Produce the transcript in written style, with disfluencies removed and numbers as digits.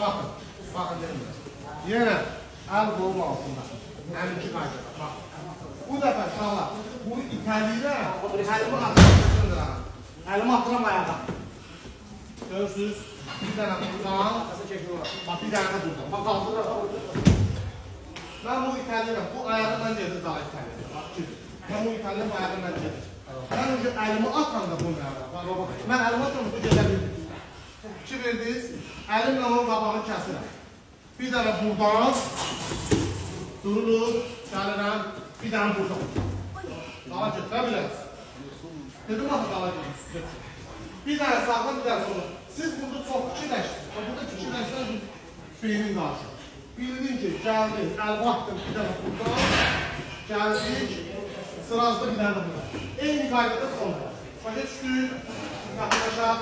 Bakın. Bakın dedim. Yine el kolum altında. Yani iki kaydı. Bak. Bu defa şahlar. Bu italiyle elimi atıram. Elimi atıram ayağa. Görürsünüz. Bir tane buradan. Bak bir tane buradan. Bak kaldırırım. Ben bu italiyle bu ayağımdan gelir daha italiyle. Bak şimdi. Ben bu italiyle bu ayağımdan gelir. Ben önce elimi atan da bunu yapar. Ben elimi atıram bu gelebilir. İki verdiniz. Elimle onun qabağını kəsirəm. Bir dənə buradan durulur, gəlirəm, bir dənə buradan. Dala götürə bilərsiniz. Dedim axı dala götürün. Bir dənə sağdan, bir dənə sola. Siz burada çox fikirləşdiniz. Burada fikirləşsiniz, beynin qarşı. Bildin ki, gəldin, əlimi atdın, bir dənə buradan. Gəldik, sırasında bir dənə buradan. Eyni qaydada sonra. Başa düşdük, yaxınlaşaq.